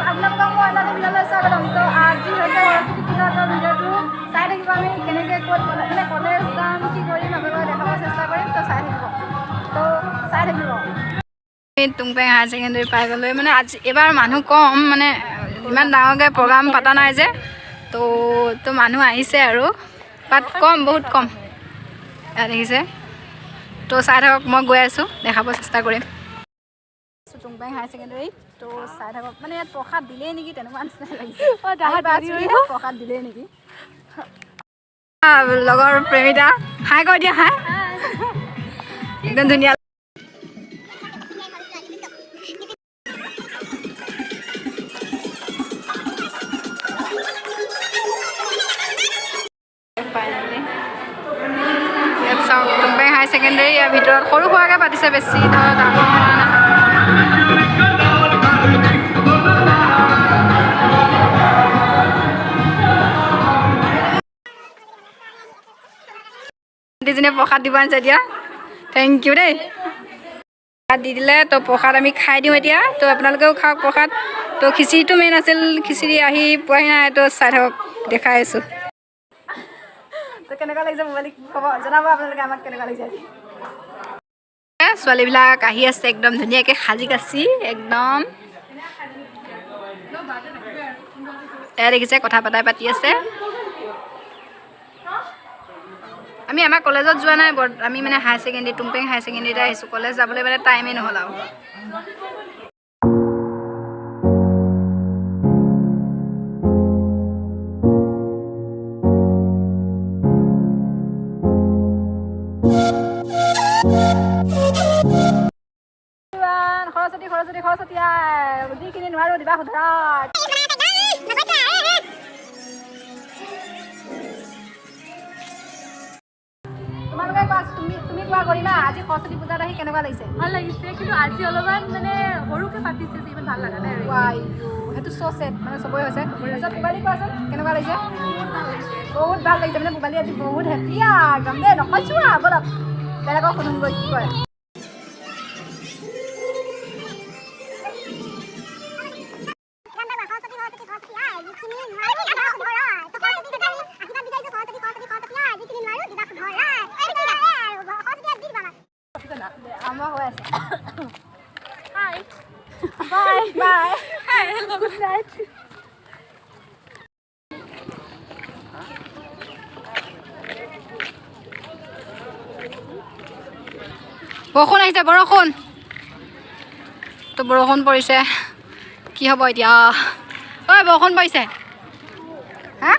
আপোনালোকক মই এটা ভিডিঅ'লৈ স্বাগতম। তো আজি হৈছে সৰস্বতী পূজাৰ ভিডিঅ'টো চাই থাকিব। আমি কেনেকৈ ক'ত মানে কলেজ যাম, কি কৰিম, আপোনালোকক দেখাব চেষ্টা কৰিম। তো চাই থাকিব। টুংপেং হায়াৰ ছেকেণ্ডেৰী পাই গ'লোঁ। মানে আজি এইবাৰ মানুহ কম, মানে ইমান ডাঙৰকৈ প্ৰগ্ৰাম পতা নাই যে, তো মানুহ আহিছে আৰু বাট কম, বহুত কম। ইয়াত দেখিছে। তো চাই থাকক, মই গৈ আছোঁ, দেখাব চেষ্টা কৰিম। টুংপেং হায়াৰ ছেকেণ্ডেৰী তো চাই থাকক। মানে ইয়াত প্ৰসাদ দিলেই নেকি তেনেকুৱা নিচিনা লাগিছে। প্ৰসাদ দিলেই নেকি। লগৰ প্ৰেমিতা হাই কৈ দিয়া, হাই। একদম ধুনীয়া। ইয়াত চাওক টুংপেং হায়াৰ ছেকেণ্ডেৰী। ইয়াৰ ভিতৰত সৰু সুৰাকৈ পাতিছে, বেছি ধৰ ডাঙৰ হোৱা নাই। আণ্টিজনীয়ে প্ৰসাদ দিব আনিছে এতিয়া। থেংক ইউ দেই। প্ৰসাদ দি দিলে, তো প্ৰসাদ আমি খাই দিওঁ এতিয়া। তো আপোনালোকেও খাওক প্ৰসাদ। তো খিচিৰিটো মেইন আছিল, খিচিৰি আহি পোৱাহি নাই। তো চাই থাকক, দেখাই আছোঁ। তো কেনেকুৱা লাগিছে মোবাইল ক'ব, জনাব আপোনালোকে আমাক কেনেকুৱা লাগিছে। ছোৱালীবিলাক আহি আছে একদম ধুনীয়াকৈ সাজি কাচি একদম। এয়া দেখিছে, কথা পাতি আছে। আমি আমাৰ কলেজত যোৱা নাই, আমি মানে হায়াৰ ছেকেণ্ডেৰী, টুংপেং হায়াৰ ছেকেণ্ডেৰীতে আহিছোঁ। কলেজ যাবলৈ মানে টাইমেই নহ'ল আৰু। সৰস্বতী সৰস্বতী সৰস্বতী যিখিনি নোৱাৰোঁ দিবা শুধৰা। তোমালোকে কোৱা, তুমি কোৱা কৰিমা, আজি সৰস্বতী পূজাত আহি কেনেকুৱা লাগিছে? ভাল লাগিছে, কিন্তু আজি অলপমান মানে সৰুকৈ পাতিছে যে ইমান ভাল লগা নাই। সেইটো চ' মানে চবৰে হৈছে। তাৰপিছত পুবালি কোৱাচোন কেনেকুৱা লাগিছে? বহুত ভাল লাগিছে। মানে পুবালি আজি বহুত হেপী একদম দেই। নকৈছোঁ আৰু বলক বেলেগক শুনোগৈ কি কয়। আমাৰ হৈ আছে। হাই বাই। Good night. বৰষুণ আহিছে, বৰষুণ। তো বৰষুণ পৰিছে, কি হ'ব এতিয়া? ঐ বৰষুণ পৰিছে। হা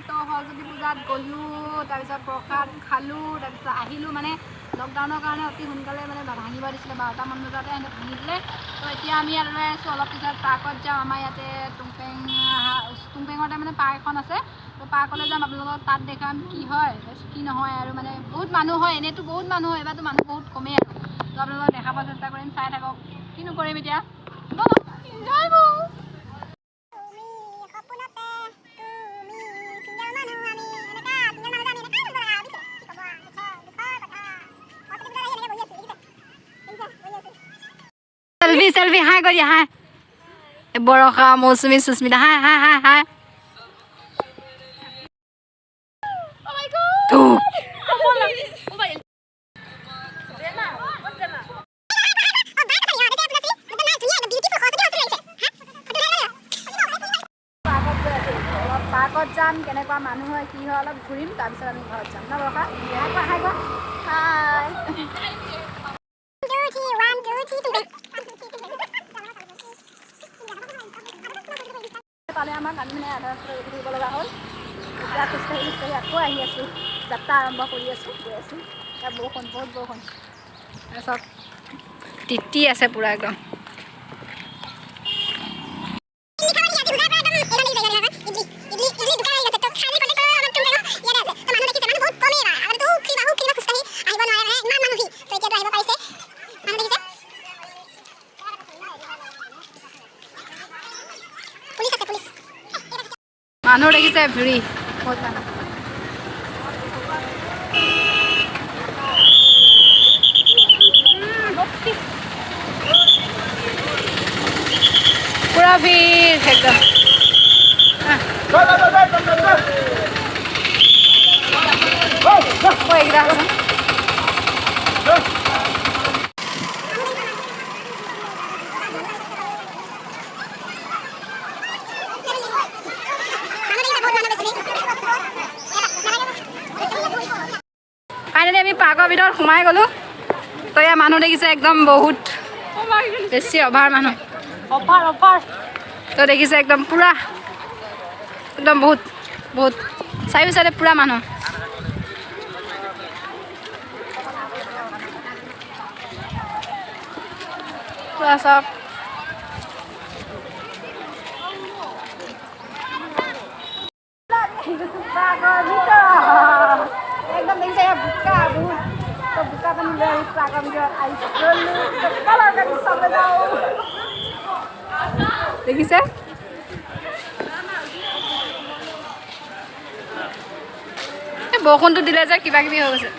তো সৰস্বতী পূজাত গ'লোঁ, তাৰপিছত প্ৰসাদ খালোঁ, তাৰপিছত আহিলোঁ। মানে লকডাউনৰ কাৰণে অতি সোনকালে মানে ভাঙিব দিছিলে, 12টামান বজাতে সিহঁতে ভাঙি দিলে। তো এতিয়া আমি ইয়াত ৰৈ আছোঁ, অলপ পিছত পাৰ্কত যাম। আমাৰ ইয়াতে টুংপেঙতে মানে পাৰ্ক এখন আছে। তো পাৰ্কলৈ যাম, আপোনালোকক তাত দেখাম কি হয় কি নহয়। আৰু মানে বহুত মানুহ হয়, এনেইতো বহুত মানুহ হয়, এবাৰতো মানুহ বহুত কমেই আৰু। তো আপোনালোকক দেখাব চেষ্টা কৰিম, চাই থাকক। কিনো কৰিম এতিয়া, এনজয় কৰোঁ। চেলফি হাই কৰি দিয়া, হাই। বৰষা, মৌচুমী, সুস্মিতা, হাই হাই হাই হাই। পাৰ্কত যাম, কেনেকুৱা মানুহ হয় কি হয় অলপ ঘূৰিম, তাৰপিছত আমি ঘৰত যাম ন বৰষা? হাই কোৱা। হাই। পালে আমাক, আমি মানে আধা ৰাস্তাত ৰখি থাকিব লগা হ'ল। এতিয়া খোজকাঢ়ি আকৌ আহি আছোঁ, যাত্ৰা আৰম্ভ কৰি আছোঁ, গৈ আছোঁ। এতিয়া বৰষুণ, বহুত বৰষুণ। তাৰপিছত তিতি আছে পূৰা একদম। মানুহ দেখিছে ভিৰি, বহুত মানুহ। ভিৰ একদম এইকেইটা আছে ফাইনেলি আমি পাৰ্কৰ ভিতৰত সোমাই গ'লোঁ তো ইয়াৰ মানুহ দেখিছে একদম বহুত বেছি অভাৰ মানুহ অফাৰ তো দেখিছে একদম পূৰা একদম বহুত বহুত চাৰিও চাইডে পূৰা মানুহ পূৰা চব একদম দেখিছে ইয়াৰ বোকা বহুত তো বোকা পানী লৈ আহি পাৰ্কৰ ভিতৰত দেখিছে বৰষুণটো দিলে যে কিবা কিবি হৈ গৈছে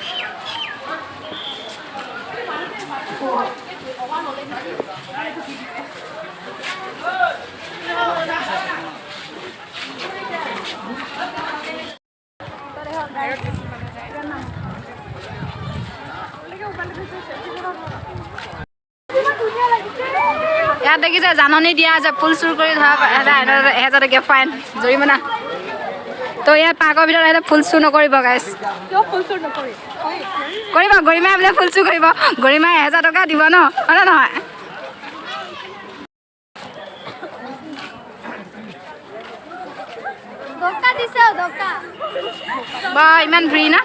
ইয়াত দেখিছে জাননী দিয়া আছে ফুল চুৰ কৰি ধৰা 1000 টকীয়া ফাইন জৰিমনা তো ইয়াত পাৰ্কৰ ভিতৰত আহিলে ফুল চুৰ নকৰিব গাইছ কৰিব গৰিমাই বোলে ফুল চুৰ কৰিব গৰিমাই 1000 টকা দিব ন হয়নে নহয় বা ইমান ভিৰ না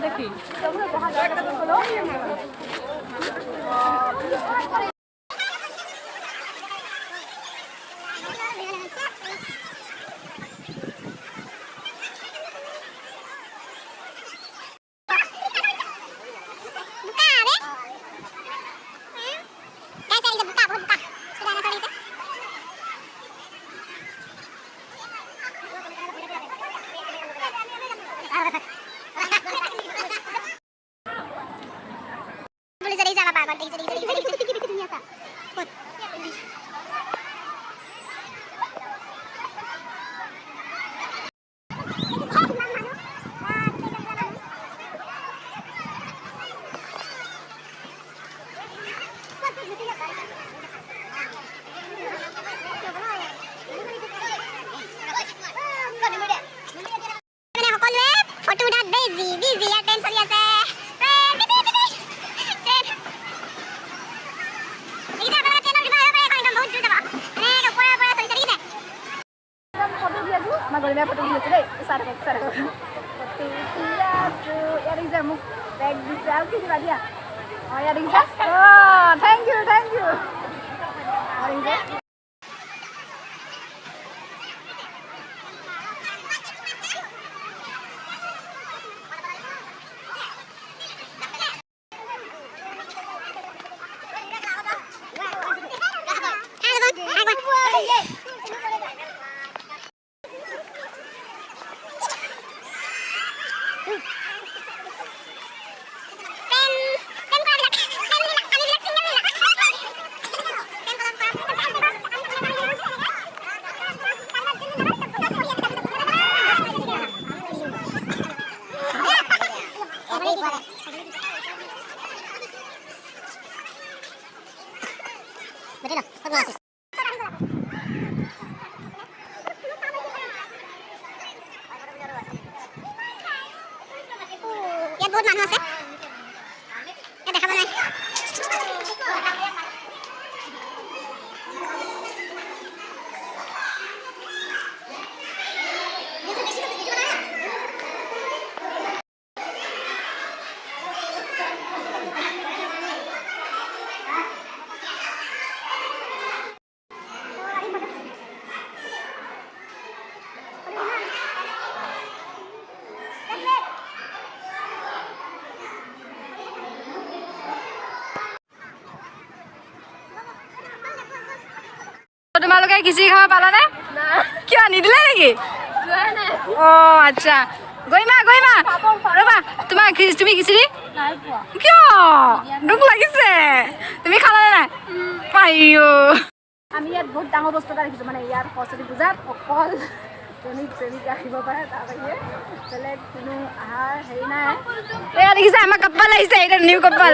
দেখি Magulnya foto dulu deh, sarek. Foto dia tuh, ya Riza mau tag di selfie juga dia. Oh ya Riza, oh thank you. Oh Riza. ইয়াত বহুত মানুহ আছে ইয়াত দেখাব নাই খিচিৰি খাব পালানে কিয় নিদিলে নেকি অঁ আচ্ছা গৈমা ৰ'বা তুমি খিচিৰি কিয় দুখ লাগিছে তুমি খালানে নাই আইঅ আমি ইয়াত বহুত ডাঙৰ বস্তু এটা দেখিছোঁ মানে ইয়াত সৰস্বতী পূজাত অকল প্ৰেমিক আহিব পাৰে তাৰ বাহিৰে বেলেগ কোনো আহাৰ হেৰি নাই এয়া দেখিছে আমাৰ কপাল আহিছে এতিয়া নিউ কপাল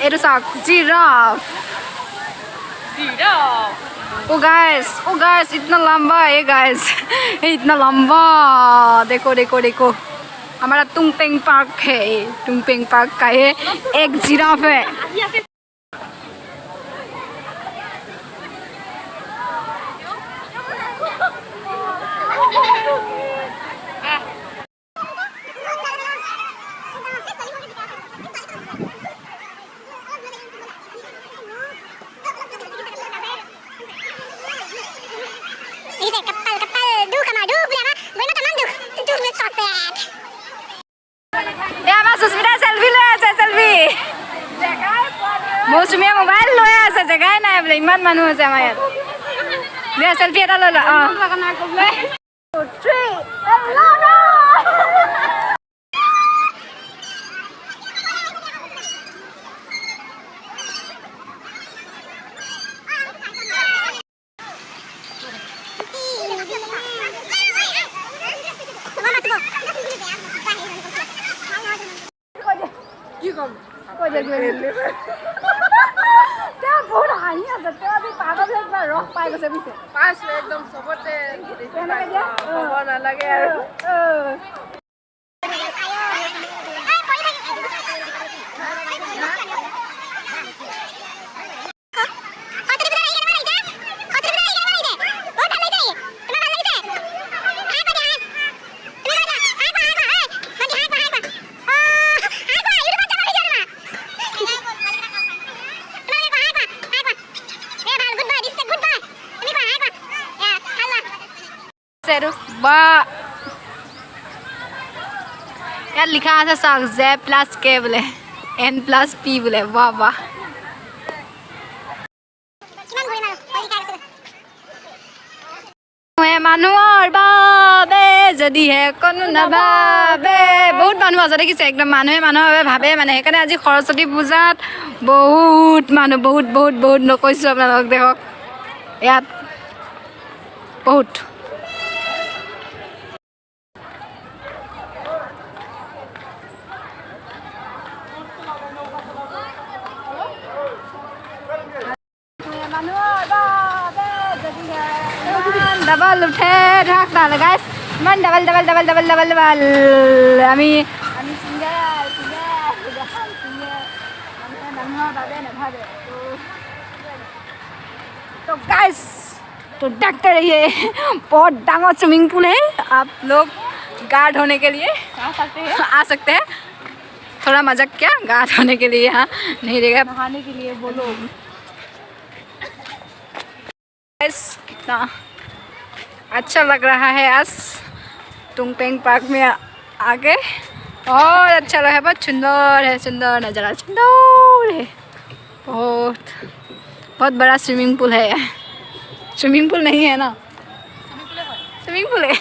এইটো চাওক জিৰাফ ओ गाइस इतना लंबा है गाइस इतना लंबा देखो हमारा तुंगपेंग पार्क है तुंगपेंग पार्क का ये एक जिराफ है মৌচুমীয়ে মোবাইল লৈ আছে জেগাই নাই বোলে ইমান মানুহ আছে আমাৰ ইয়াত দে চেলফি এটা লৈ ল কি কম কৈ দিয়া বহুত হাঁহি আছে তেওঁ আজি পাগল হৈ কিবা ৰস পাই গৈছে পিছে পাইছো একদম চবতে হ'ব নালাগে আৰু বা ইয়াত লিখা আছে চাওক J+K বোলে N+P বোলে বাহ মানুহৰ বাবে যদিহে কোনো নাভাবে বহুত মানুহ আছে দেখিছে একদম মানুহে মানুহৰ বাবে ভাবে মানে সেইকাৰণে আজি সৰস্বতী পূজাত বহুত মানুহ বহুত নকৈছোঁ আপোনালোকক দেখক ইয়াত বহুত डबल उठे ढाक डाल गाइस मन डबल আমি সিঙ্গার तो गाइस तो देखते रहिए बहुत डांगर स्विमिंग पूल है आप लोग गा धोने के लिए आ सकते हैं थोड़ा मजाक क्या गा धोने के लिए यहाँ नहीं रहेगा नहाने के लिए बोलो कितना अच्छा लग रहा है आज तुंगपेंग पार्क में आके और अच्छा लगा है बहुत सुंदर नज़ारा सुंदर है बहुत बड़ा स्विमिंग पूल है स्विमिंग पूल नहीं है ना स्विमिंग पूल है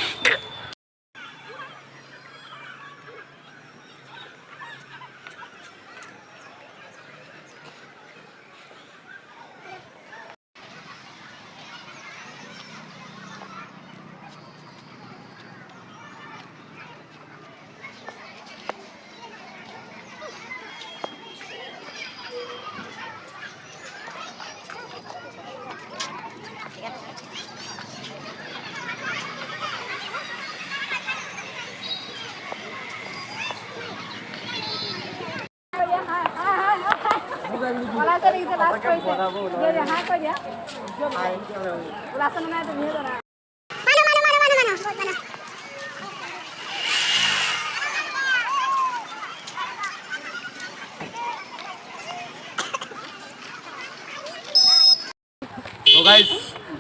तो गाइस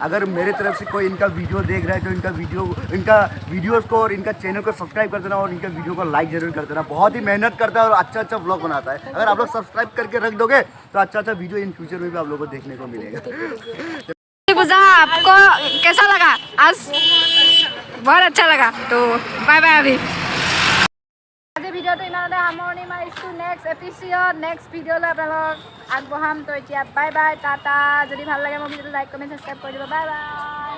अगर मेरे तरफ से कोई इनका वीडियो देख रहा है तो इनका वीडियोस को और इनका चैनल को सब्सक्राइब कर देना और इनका वीडियो को लाइक जरूर कर देना। बहुत ही मेहनत करता है और अच्छा व्लॉग बनाता है। अगर आप लोग सब्सक्राइब करके रख दोगे तो अच्छा वीडियो इन फ्यूचर में भी आप लोगों को देखने को मिलेगा। पूजा आपको कैसा लगा आज? बहुत अच्छा लगा। तो बाय बाय। अभी আজি ভিডিঅ'টো ইমানতে সামৰণি মাৰিছোঁ। নেক্সট এপিচড নেক্সট ভিডিঅ'লৈ আপোনালোকক আগবঢ়াম। তো এতিয়া বাই বাই, টাটা। যদি ভাল লাগে মোৰ ভিডিঅ'টো লাইক কমেণ্ট ছাবস্ক্ৰাইব কৰি দিব। Bye bye.